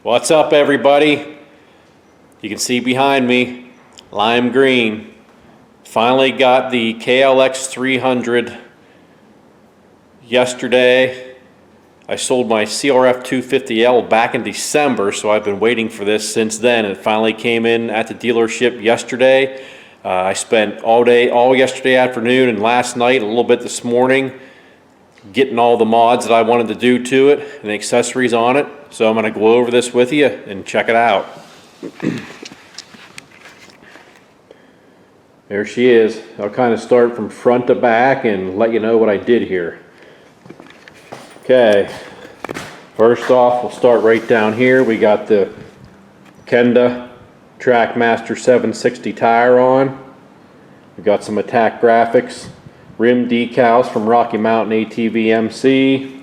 What's up, everybody? You can see behind me, lime green. Finally got the KLX300 yesterday. I sold my CRF 250L back in December, so I've been waiting for this since then. It finally came in at the dealership yesterday. I spent all yesterday afternoon and last night, a little bit this morning, getting all the mods that I wanted to do to it and accessories on it. So I'm going to go over this with you and check it out. There she is. I'll kind of start from front to back and let you know what I did here. Okay, first off, we'll start right down here. We got the Kenda Trackmaster 760 tire on. We got some Attack graphics, rim decals from Rocky Mountain ATV MC.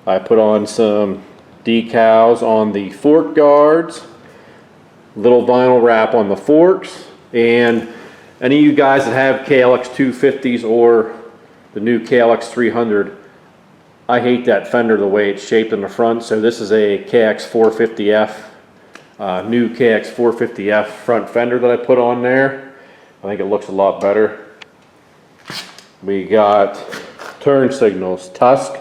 I put on some decals on the fork guards, little vinyl wrap on the forks, and any of you guys that have KLX250s or the new KLX300, I hate that fender the way it's shaped in the front, so this is a KX450F, new KX450F front fender that I put on there. I think it looks a lot better. We got turn signals, Tusk,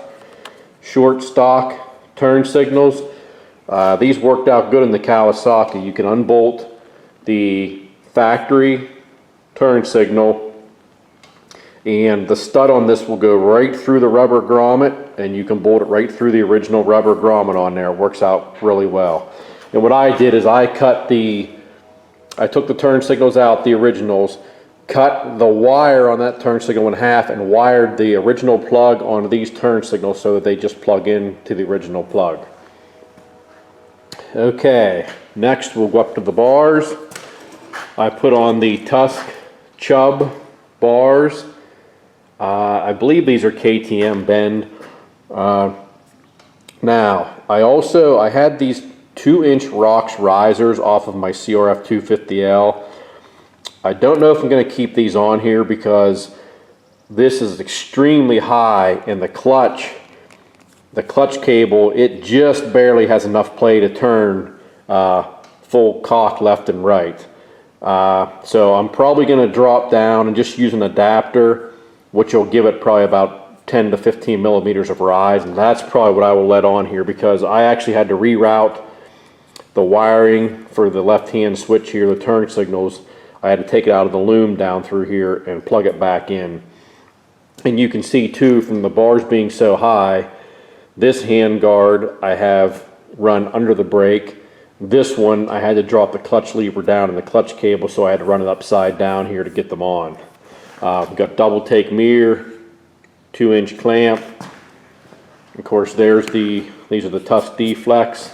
short stock turn signals. These worked out good in the Kawasaki. You can unbolt the factory turn signal, and the stud on this will go right through the rubber grommet, and you can bolt it right through the original rubber grommet on there. It works out really well. And what I did is I took the turn signals out, the originals, cut the wire on that turn signal in half and wired the original plug onto these turn signals so that they just plug in to the original plug. Okay, next we'll go up to the bars. I put on the Tusk Chub bars. I believe these are KTM bend. Now, I had these 2-inch rocks risers off of my CRF 250L. I don't know if I'm going to keep these on here because this is extremely high, and the clutch cable, it just barely has enough play to turn full cock left and right. So I'm probably going to drop down and just use an adapter, which will give it probably about 10 to 15 millimeters of rise, and that's probably what I will let on here because I actually had to reroute the wiring for the left-hand switch here, the turn signals. I had to take it out of the loom down through here and plug it back in. And you can see too, from the bars being so high, this hand guard I have run under the brake. This one I had to drop the clutch lever down in the clutch cable, so I had to run it upside down here to get them on. We've got double take mirror, 2-inch clamp. Of course, these are the Tusk D-Flex.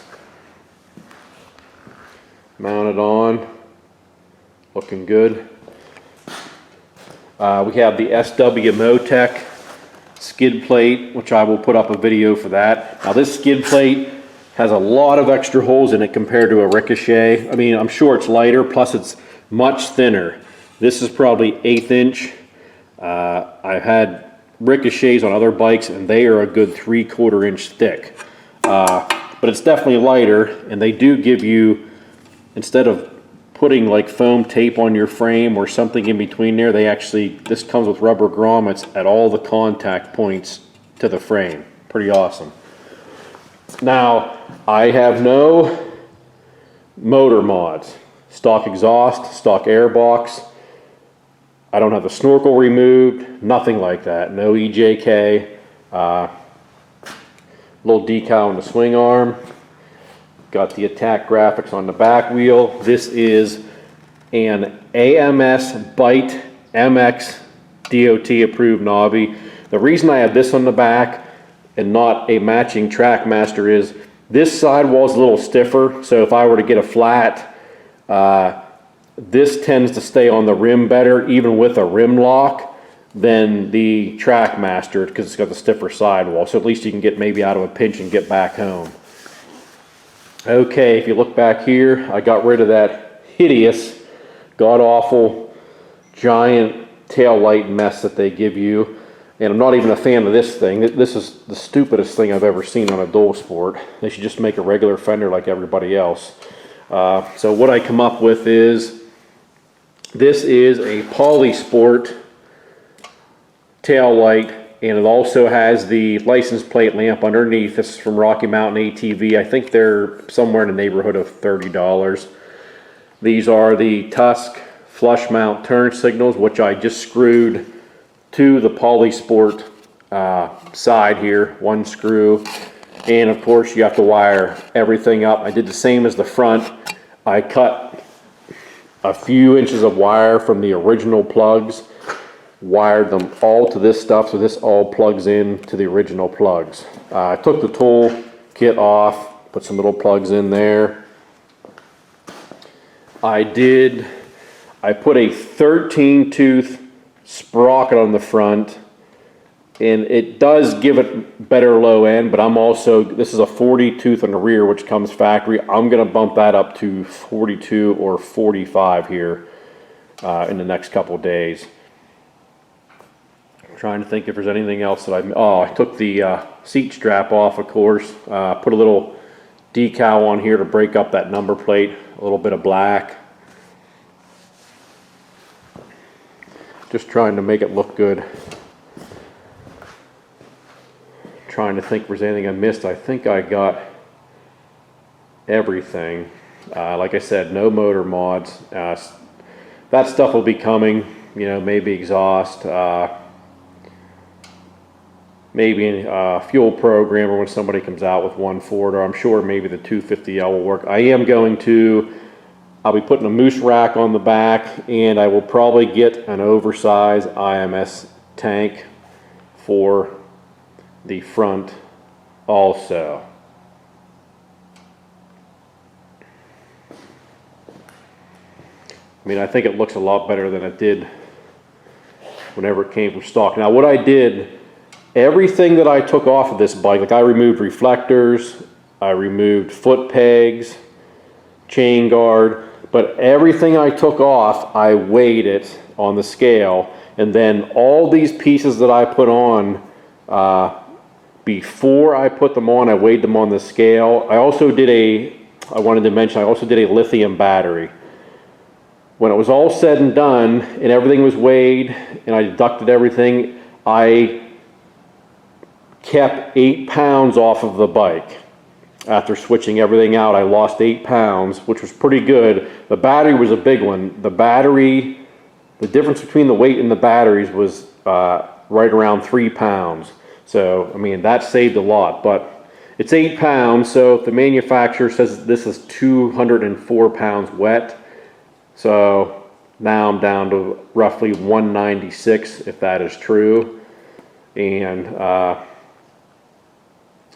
Mounted on, looking good. We have the SW Motec skid plate, which I will put up a video for that. Now this skid plate has a lot of extra holes in it compared to a Ricochet. I mean, I'm sure it's lighter, plus it's much thinner. This is probably 1/8 inch. I've had Ricochets on other bikes and they are a good 3/4 inch thick. But it's definitely lighter, and they do give you, instead of putting like foam tape on your frame or something in between there, this comes with rubber grommets at all the contact points to the frame. Pretty awesome. Now, I have no motor mods. Stock exhaust, stock airbox. I don't have the snorkel removed, nothing like that. No EJK. Little decal on the swing arm. Got the Attack graphics on the back wheel. This is an AMS Byte MX DOT approved knobby. The reason I have this on the back and not a matching Trackmaster is this sidewall is a little stiffer, so if I were to get a flat, this tends to stay on the rim better, even with a rim lock, than the Trackmaster, because it's got the stiffer sidewall, so at least you can get maybe out of a pinch and get back home. Okay, if you look back here, I got rid of that hideous, god-awful, giant tail light mess that they give you. And I'm not even a fan of this thing. This is the stupidest thing I've ever seen on a dual sport. They should just make a regular fender like everybody else. So what I come up with is, this is a Polysport tail light, and it also has the license plate lamp underneath. This is from Rocky Mountain ATV. I think they're somewhere in the neighborhood of $30. These are the Tusk flush mount turn signals, which I just screwed to the Polysport side here, one screw. And of course you have to wire everything up. I did the same as the front. I cut a few inches of wire from the original plugs, wired them all to this stuff, so this all plugs in to the original plugs. I took the tool kit off, put some little plugs in there. I put a 13 tooth sprocket on the front, and it does give it better low end, but this is a 40 tooth on the rear, which comes factory. I'm going to bump that up to 42 or 45 here in the next couple of days. I'm trying to think if there's anything else that I took the seat strap off, of course. Put a little decal on here to break up that number plate, a little bit of black. Just trying to make it look good. Trying to think if there's anything I missed. I think I got everything. Like I said, no motor mods. That stuff will be coming. You know, maybe exhaust, maybe a fuel programmer when somebody comes out with one for it, or I'm sure maybe the 250L will work. I'll be putting a moose rack on the back, and I will probably get an oversized IMS tank for the front also. I mean, I think it looks a lot better than it did whenever it came from stock. Now what I did, everything that I took off of this bike, like I removed reflectors, I removed foot pegs, chain guard, but everything I took off, I weighed it on the scale, and then all these pieces that I put on, before I put them on, I weighed them on the scale. I also did I wanted to mention, I also did a lithium battery. When it was all said and done, and everything was weighed, and I deducted everything, I kept 8 pounds off of the bike. After switching everything out, I lost 8 pounds, which was pretty good. The battery was a big one. The difference between the weight and the batteries was right around 3 pounds. So, I mean, that saved a lot, but it's 8 pounds. So if the manufacturer says this is 204 pounds wet, so now I'm down to roughly 196, if that is true. And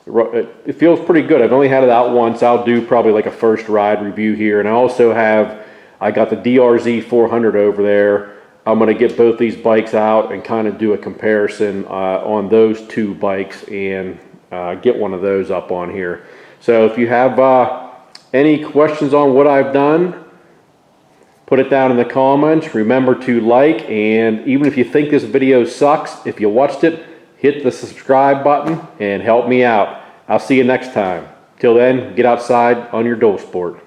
it feels pretty good. I've only had it out once. I'll do probably like a first ride review here. And I got the DRZ 400 over there. I'm going to get both these bikes out and kind of do a comparison on those two bikes, and get one of those up on here. So if you have any questions on what I've done, put it down in the comments. Remember to like, and even if you think this video sucks, if you watched it, hit the subscribe button and help me out. I'll see you next time. Till then, get outside on your dual sport.